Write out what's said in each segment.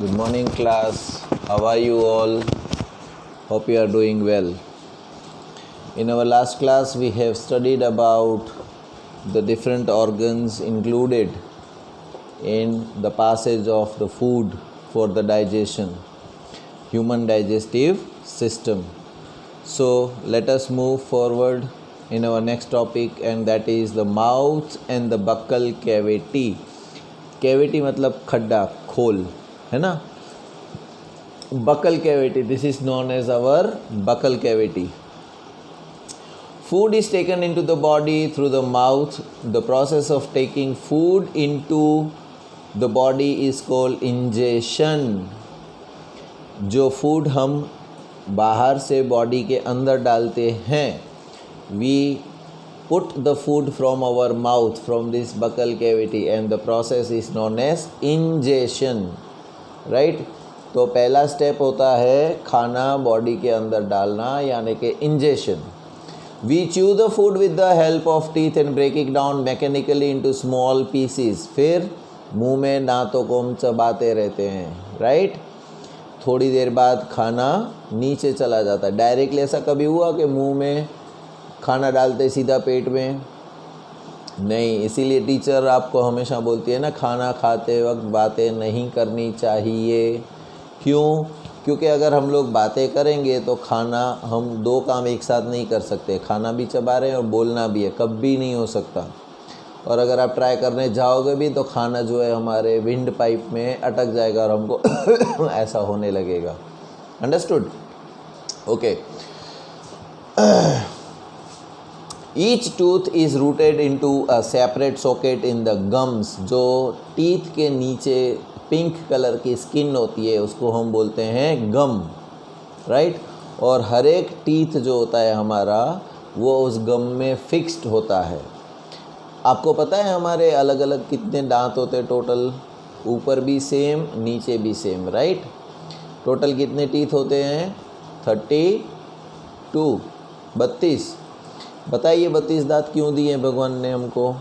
Good morning, class. How are you all? Hope you are doing well. In our last class, we have studied about the different organs included in the passage of the food for the digestion, human digestive system. So, let us move forward in our next topic, and that is the mouth and the buccal cavity. Cavity मतलब खड्डा, खोल, है ना. Buccal cavity, this is known as our buccal cavity. Food is taken into the body through the mouth. The process of taking food into the body is called ingestion. जो food हम बाहर से body के अंदर डालते हैं, we put the food from our mouth, from this buccal cavity, and the process is known as ingestion, right? तो पहला स्टेप होता है खाना बॉडी के अंदर डालना, यानी कि ingestion. We chew the food with the help of teeth and break it down mechanically into small pieces. फिर मुंह में दांतों को हम चबाते रहते हैं, राइट. थोड़ी देर बाद खाना नीचे चला जाता है. डायरेक्टली ऐसा कभी हुआ कि मुंह में खाना डालते सीधा पेट में? नहीं. इसीलिए टीचर आपको हमेशा बोलती है ना, खाना खाते वक्त बातें नहीं करनी चाहिए. क्यों? क्योंकि अगर हम लोग बातें करेंगे तो खाना, हम दो काम एक साथ नहीं कर सकते. खाना भी चबा रहे हैं और बोलना भी है, कभी नहीं हो सकता. और अगर आप ट्राई करने जाओगे भी तो खाना जो है हमारे विंड पाइप में अटक जाएगा और हमको ऐसा होने लगेगा. Understood? Okay. Each tooth is rooted into a separate socket in the gums. जो टीथ के नीचे पिंक कलर की स्किन होती है उसको हम बोलते हैं गम, राइट. और हर एक टीथ जो होता है हमारा, वो उस गम में फिक्स्ड होता है. आपको पता है हमारे अलग अलग कितने दांत होते हैं टोटल? ऊपर भी सेम, नीचे भी सेम, राइट. टोटल कितने टीथ होते हैं? 32, 32. बताइए 32 दांत क्यों दिए भगवान ने हमको?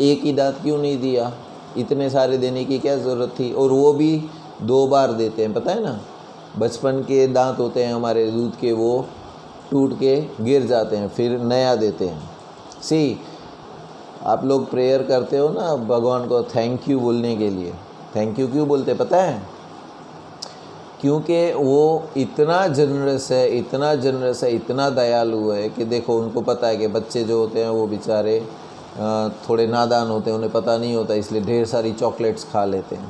एक ही दांत क्यों नहीं दिया? इतने सारे देने की क्या ज़रूरत थी? और वो भी 2 बार देते हैं, पता है ना. बचपन के दांत होते हैं हमारे दूध के, वो टूट के गिर जाते हैं, फिर नया देते हैं. सी, आप लोग प्रेयर करते हो ना भगवान को थैंक यू बोलने के लिए. थैंक यू क्यों बोलते पता है? क्योंकि वो इतना जनरस है, इतना जनरस है, इतना दयालु है कि देखो, उनको पता है कि बच्चे जो होते हैं वो बेचारे थोड़े नादान होते हैं, उन्हें पता नहीं होता, इसलिए ढेर सारी चॉकलेट्स खा लेते हैं.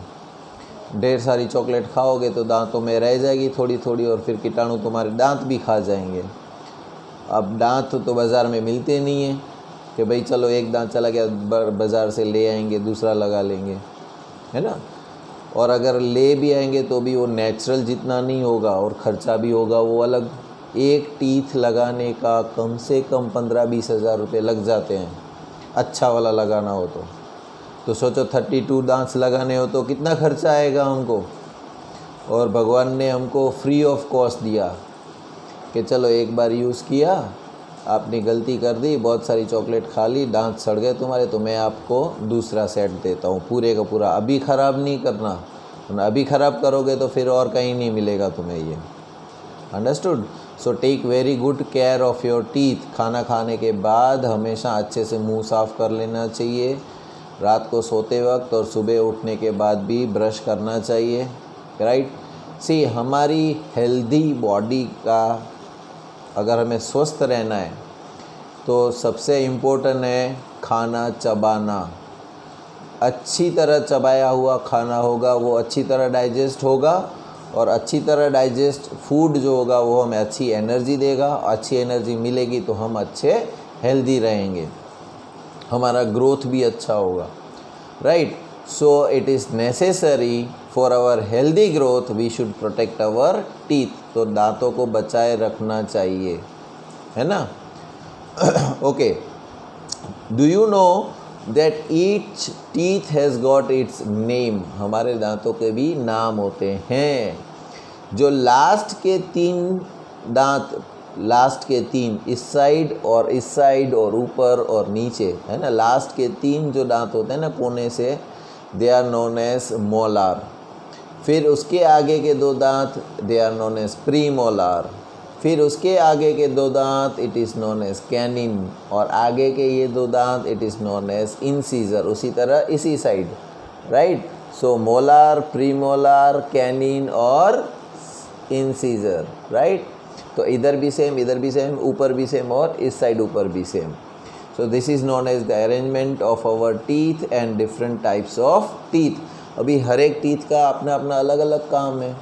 ढेर सारी चॉकलेट खाओगे तो दांतों में रह जाएगी थोड़ी थोड़ी, और फिर कीटाणु तुम्हारे दांत भी खा जाएंगे. अब दांत तो बाज़ार में मिलते नहीं हैं कि भाई चलो एक दांत चला गया, बाज़ार से ले आएंगे, दूसरा लगा लेंगे, है ना. और अगर ले भी आएंगे तो भी वो नेचुरल जितना नहीं होगा, और ख़र्चा भी होगा वो अलग. एक टीथ लगाने का कम से कम 15-20 हज़ार रुपये लग जाते हैं, अच्छा वाला लगाना हो तो सोचो 32 दांत लगाने हो तो कितना खर्चा आएगा हमको. और भगवान ने हमको फ्री ऑफ कॉस्ट दिया कि चलो एक बार यूज़ किया, आपने गलती कर दी, बहुत सारी चॉकलेट खा ली, दांत सड़ गए तुम्हारे, तो मैं आपको दूसरा सेट देता हूँ पूरे का पूरा. अभी ख़राब नहीं करना, अभी ख़राब करोगे तो फिर और कहीं नहीं मिलेगा तुम्हें ये. Understood? So take very good care of your teeth. खाना खाने के बाद हमेशा अच्छे से मुंह साफ़ कर लेना चाहिए. रात को सोते वक्त और सुबह उठने के बाद भी ब्रश करना चाहिए, राइट. सी, हमारी हेल्दी बॉडी का, अगर हमें स्वस्थ रहना है तो सबसे इम्पोर्टेंट है खाना चबाना. अच्छी तरह चबाया हुआ खाना होगा, वो अच्छी तरह डाइजेस्ट होगा, और अच्छी तरह डाइजेस्ट फूड जो होगा वो हमें अच्छी एनर्जी देगा. अच्छी एनर्जी मिलेगी तो हम अच्छे हेल्दी रहेंगे, हमारा ग्रोथ भी अच्छा होगा, right. So it is necessary for our healthy growth we should protect our teeth. तो दांतों को बचाए रखना चाहिए, है ना. Okay. Do you know that each teeth has got its name. हमारे दांतों के भी नाम होते हैं. जो लास्ट के 3 दांत, लास्ट के 3 इस साइड और ऊपर और नीचे, है ना, लास्ट के 3 जो दांत होते हैं ना कोने से, they are known as molar. फिर उसके आगे के दो दांत they are known as premolar, फिर उसके आगे के दो दांत it is known as canine, और आगे के ये दो दांत it is known as incisor. उसी तरह इसी side, right. So molar, premolar, canine और इंसीजर, राइट। तो इधर भी सेम, इधर भी सेम, ऊपर भी सेम और इस साइड ऊपर भी same. So this is known as the arrangement of our teeth and different types of teeth. अभी हर एक टीथ का अपना अपना अलग अलग काम है।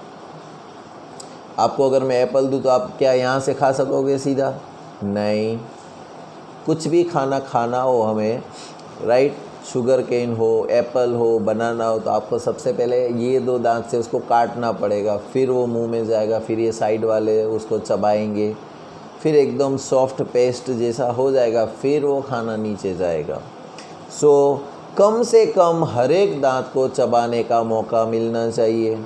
आपको अगर मैं एप्पल दूँ तो आप क्या यहाँ से खा सकोगे सीधा? नहीं। कुछ भी खाना हो हमें, राइट, शुगर केन हो, एप्पल हो, बनाना हो, तो आपको सबसे पहले ये दो दांत से उसको काटना पड़ेगा, फिर वो मुंह में जाएगा, फिर ये साइड वाले उसको चबाएंगे, फिर एकदम सॉफ्ट पेस्ट जैसा हो जाएगा, फिर वो खाना नीचे जाएगा। सो कम से कम हर एक दांत को चबाने का मौका मिलना चाहिए।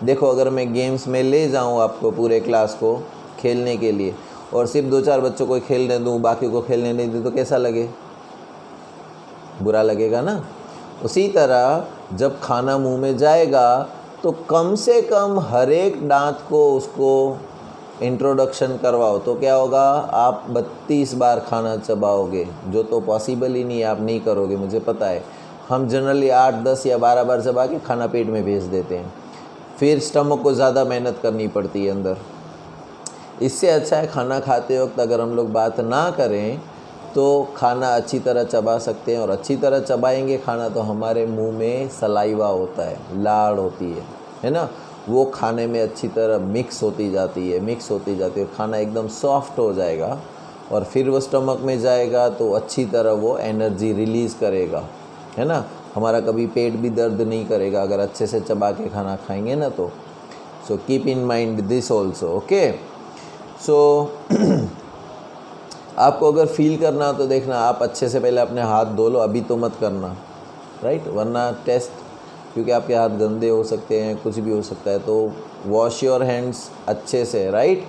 देखो, अगर मैं गेम्स में ले जाऊँ आपको पूरे क्लास को खेलने के लिए और सिर्फ 2-4 बच्चों को खेलने दूँ, बाकी को खेलने नहीं दूँ, तो कैसा लगे? बुरा लगेगा ना। उसी तरह जब खाना मुंह में जाएगा तो कम से कम हर एक दांत को उसको इंट्रोडक्शन करवाओ, तो क्या होगा? आप 32 बार खाना चबाओगे, जो तो पॉसिबल ही नहीं है, आप नहीं करोगे, मुझे पता है। हम जनरली 8, 10 या 12 बार चबा के खाना पेट में भेज देते हैं, फिर स्टमक को ज़्यादा मेहनत करनी पड़ती है अंदर। इससे अच्छा है खाना खाते वक्त अगर हम लोग बात ना करें तो खाना अच्छी तरह चबा सकते हैं, और अच्छी तरह चबाएंगे खाना तो हमारे मुंह में सलाइवा होता है, लाड़ होती है ना, वो खाने में अच्छी तरह मिक्स होती जाती है, खाना एकदम सॉफ्ट हो जाएगा, और फिर वो स्टमक में जाएगा तो अच्छी तरह वो एनर्जी रिलीज़ करेगा, है ना। हमारा कभी पेट भी दर्द नहीं करेगा अगर अच्छे से चबा के खाना खाएंगे ना तो। So keep in mind this also, okay. So आपको अगर फील करना हो तो देखना, आप अच्छे से पहले अपने हाथ धो लो, अभी तो मत करना, राइट, वरना टेस्ट, क्योंकि आपके हाथ गंदे हो सकते हैं, कुछ भी हो सकता है, तो वॉश योर हैंड्स अच्छे से, राइट।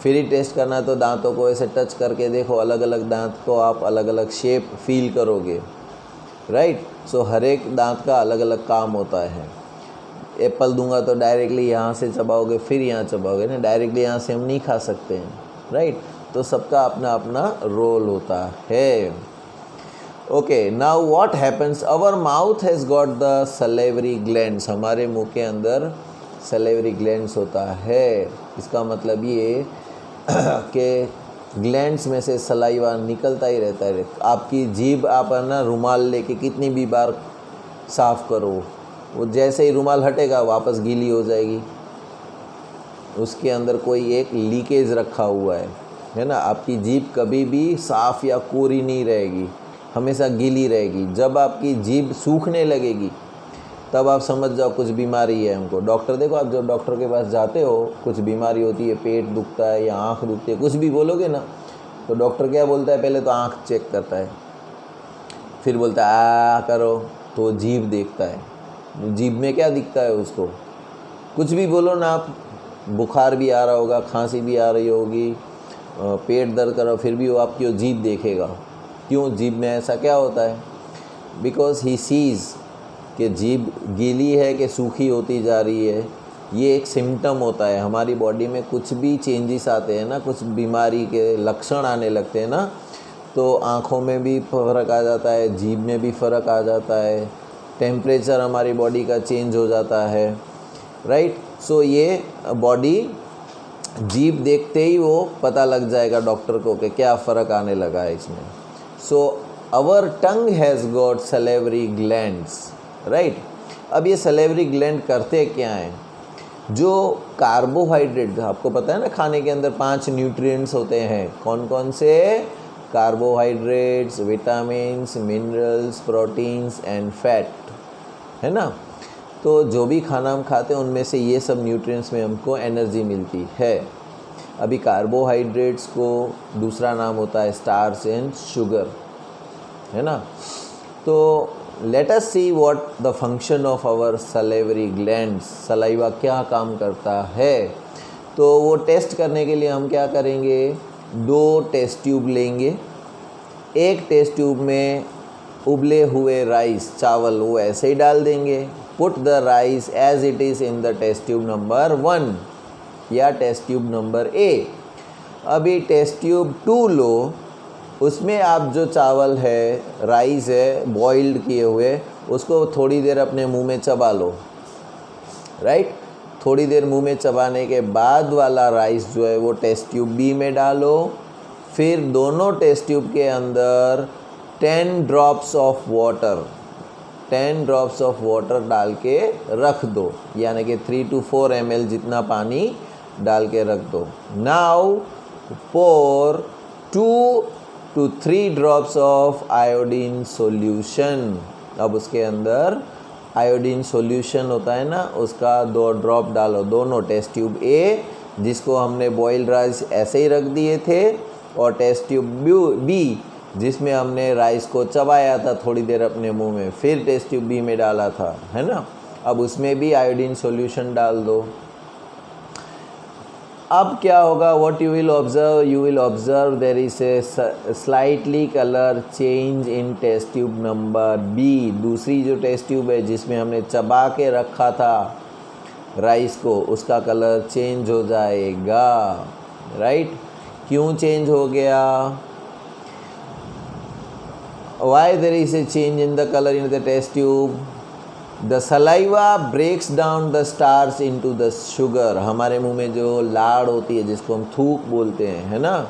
फिर ही टेस्ट करना, तो दांतों को ऐसे टच करके देखो, अलग अलग दांत को आप अलग अलग शेप फील करोगे, राइट। सो हर एक दांत का अलग अलग काम होता है। एप्पल दूंगा तो डायरेक्टली यहाँ से चबाओगे, फिर यहाँ चबाओगे ना, डायरेक्टली यहाँ से हम नहीं खा सकते हैं, राइट। तो सबका अपना अपना रोल होता है। Okay, now what happens, our mouth has got the salivary glands, हमारे मुंह के अंदर सलेवरी ग्लैंड्स होता है। इसका मतलब ये कि ग्लैंड्स में से सलाइवा निकलता ही रहता है। आपकी जीभ आप ना रुमाल लेके कितनी भी बार साफ़ करो, वो जैसे ही रुमाल हटेगा वापस गीली हो जाएगी, उसके अंदर कोई एक लीकेज रखा हुआ है ना। आपकी जीभ कभी भी साफ़ या कोरी नहीं रहेगी, हमेशा गीली रहेगी। जब आपकी जीभ सूखने लगेगी तब आप समझ जाओ कुछ बीमारी है हमको। डॉक्टर, देखो आप जब डॉक्टर के पास जाते हो, कुछ बीमारी होती है, पेट दुखता है या आँख दुखती है, कुछ भी बोलोगे ना, तो डॉक्टर क्या बोलता है? पहले तो आँख चेक करता है, फिर बोलता है आ करो, तो जीभ देखता है, जीभ में क्या दिखता है उसको। कुछ भी बोलो ना आप, बुखार भी आ रहा होगा, खांसी भी आ रही होगी, पेट दर्द कर रहा हो, फिर भी वो आपकी जीभ देखेगा। क्यों? जीभ में ऐसा क्या होता है? बिकॉज ही सीज़ कि जीभ गीली है कि सूखी होती जा रही है, ये एक सिम्टम होता है। हमारी बॉडी में कुछ भी चेंजेस आते हैं ना, कुछ बीमारी के लक्षण आने लगते हैं ना, तो आँखों में भी फ़र्क आ जाता है, जीभ में भी फ़र्क आ जाता है, टेम्परेचर हमारी बॉडी का चेंज हो जाता है, राइट। सो ये बॉडी जीभ देखते ही वो पता लग जाएगा डॉक्टर को कि क्या फ़र्क आने लगा है इसमें। So our tongue has got salivary glands, right. अब ये सलेवरी ग्लैंड करते क्या हैं? जो कार्बोहाइड्रेट, आपको पता है ना, खाने के अंदर 5 न्यूट्रिएंट्स होते हैं। कौन कौन से? Carbohydrates, vitamins, minerals, proteins and fat, है ना। तो जो भी खाना हम खाते हैं उनमें से ये सब न्यूट्रिएंट्स में हमको एनर्जी मिलती है। अभी कार्बोहाइड्रेट्स को दूसरा नाम होता है स्टार्च एंड शुगर, है ना। तो let us see what the function of our salivary glands, saliva क्या काम करता है। तो वो टेस्ट करने के लिए हम क्या करेंगे? 2 टेस्ट ट्यूब लेंगे। एक टेस्ट ट्यूब में उबले हुए राइस, चावल, वो ऐसे ही डाल देंगे, put the rice as it is in the test tube number 1 या टेस्ट ट्यूब नंबर ए। अभी टेस्ट ट्यूब 2 लो, उसमें आप जो चावल है, राइस है बॉइल्ड किए हुए, उसको थोड़ी देर अपने मुंह में चबा लो, राइट। थोड़ी देर मुंह में चबाने के बाद वाला राइस जो है वो टेस्ट ट्यूब बी में डालो। फिर दोनों टेस्ट ट्यूब के अंदर 10 drops of water 10 drops of water डाल के रख दो, यानी कि 3 to 4 ml जितना पानी डाल के रख दो। Now pour 2 to 3 drops of iodine solution. अब उसके अंदर आयोडीन सॉल्यूशन होता है ना, उसका 2 ड्रॉप डालो, दोनों टेस्ट ट्यूब ए जिसको हमने बॉइल्ड राइस ऐसे ही रख दिए थे, और टेस्ट ट्यूब बी जिसमें हमने राइस को चबाया था थोड़ी देर अपने मुंह में, फिर टेस्ट ट्यूब बी में डाला था, है ना। अब उसमें भी आयोडीन सॉल्यूशन डाल दो। अब क्या होगा, what you will observe there is a slightly colour change in test tube number B. दूसरी जो टेस्ट ट्यूब है जिसमें हमने चबा के रखा था राइस को, उसका कलर चेंज हो जाएगा, राइट। क्यों चेंज हो गया? Why there is a change in the colour in the test tube? The saliva breaks down the starch into the sugar. हमारे मुंह में जो लाड़ होती है जिसको हम थूक बोलते हैं, है ना,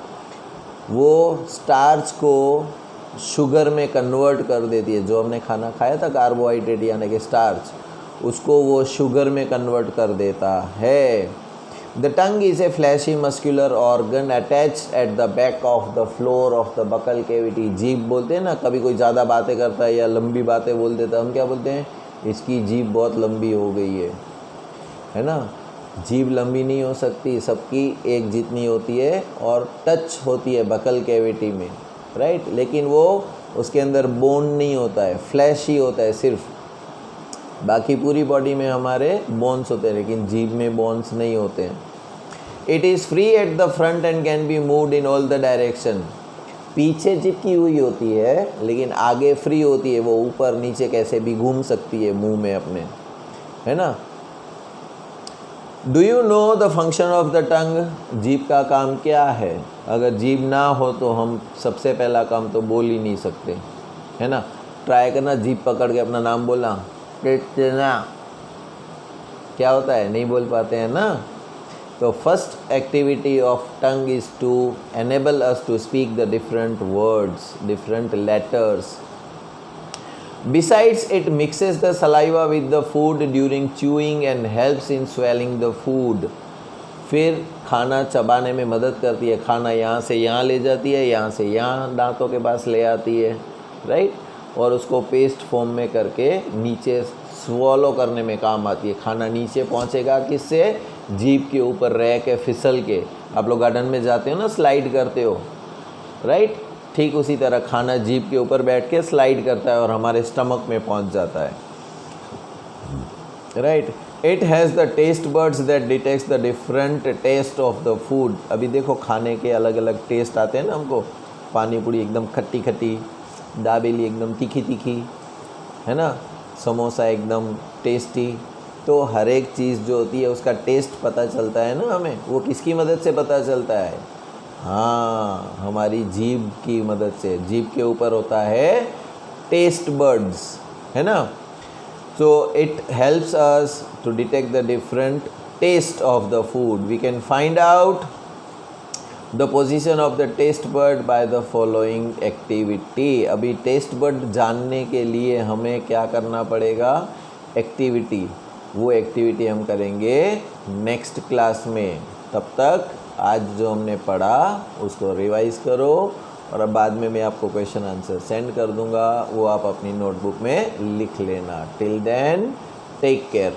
वो स्टार्च को शुगर में कन्वर्ट कर देती है। जो हमने खाना खाया था कार्बोहाइड्रेट यानी कि स्टार्च, उसको वो शुगर में कन्वर्ट कर देता है। The tongue is a fleshy muscular organ attached at the back of the floor of the buccal cavity. जीभ बोलते हैं ना, कभी कोई ज़्यादा बातें करता है या लंबी बातें बोल देता है, हम क्या बोलते हैं, इसकी जीभ बहुत लंबी हो गई है ना। जीभ लंबी नहीं हो सकती, सबकी एक जितनी होती है और टच होती है बकल कैविटी में, राइट। लेकिन वो उसके अंदर बोन नहीं होता है, फ्लैश ही होता है सिर्फ। बाकी पूरी बॉडी में हमारे बोन्स होते हैं, लेकिन जीभ में बोन्स नहीं होते हैं। It is free at the front end can be moved in all the direction. पीछे चिपकी हुई होती है लेकिन आगे फ्री होती है, वो ऊपर नीचे कैसे भी घूम सकती है मुंह में अपने, है ना। Do you know the function of the tongue? जीभ का काम क्या है? अगर जीभ ना हो तो हम सबसे पहला काम तो बोल ही नहीं सकते, है ना। ट्राई करना, जीभ पकड़ के अपना नाम बोलना, कितना क्या होता है, नहीं बोल पाते हैं ना। तो first activity of tongue is to enable us to speak the different words, different letters. Besides, it mixes the saliva with the food during chewing and helps in swallowing the food. फिर खाना चबाने में मदद करती है, खाना यहाँ से यहाँ ले जाती है, यहाँ से यहाँ दांतों के पास ले आती है, राइट, और उसको पेस्ट फॉर्म में करके नीचे स्वॉलो करने में काम आती है। खाना नीचे पहुँचेगा किससे? जीभ के ऊपर रह के फिसल के। आप लोग गार्डन में जाते हो ना, स्लाइड करते हो, राइट, ठीक उसी तरह खाना जीभ के ऊपर बैठ के स्लाइड करता है और हमारे स्टमक में पहुंच जाता है, right. It has the taste buds that detects the different taste of the food. अभी देखो खाने के अलग अलग टेस्ट आते हैं ना हमको। पानी पूरी एकदम खट्टी खट्टी, दाबेली एकदम तीखी तीखी, है ना, समोसा एकदम टेस्टी। तो हर एक चीज़ जो होती है उसका टेस्ट पता चलता है ना हमें। वो किसकी मदद से पता चलता है? हाँ, हमारी जीभ की मदद से। जीभ के ऊपर होता है टेस्ट बर्ड्स, है ना। So it helps us to detect the different taste of the food. We can find out the position of the taste bud by the following activity. अभी टेस्ट बर्ड जानने के लिए हमें क्या करना पड़ेगा? एक्टिविटी। वो एक्टिविटी हम करेंगे नेक्स्ट क्लास में। तब तक आज जो हमने पढ़ा उसको रिवाइज़ करो, और अब बाद में मैं आपको क्वेश्चन आंसर सेंड कर दूंगा, वो आप अपनी नोटबुक में लिख लेना। Till then take care.